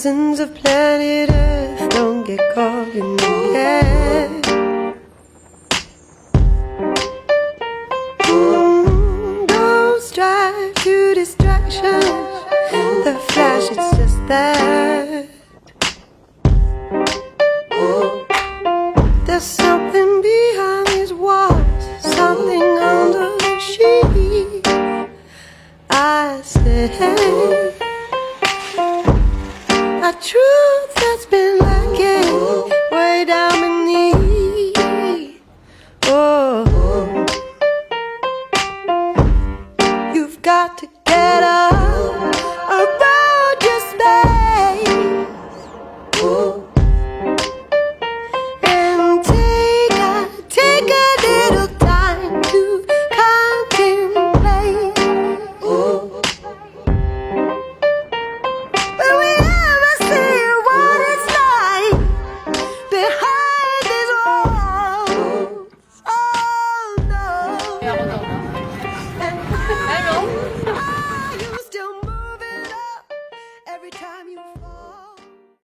citizens of planet Earth, don't get caught in the head. Don't strive to distraction. The flash, it's just that. There's something behind these walls, something under the sheet. I say a truth that's been lacking way down beneath. Oh, you've got to get up.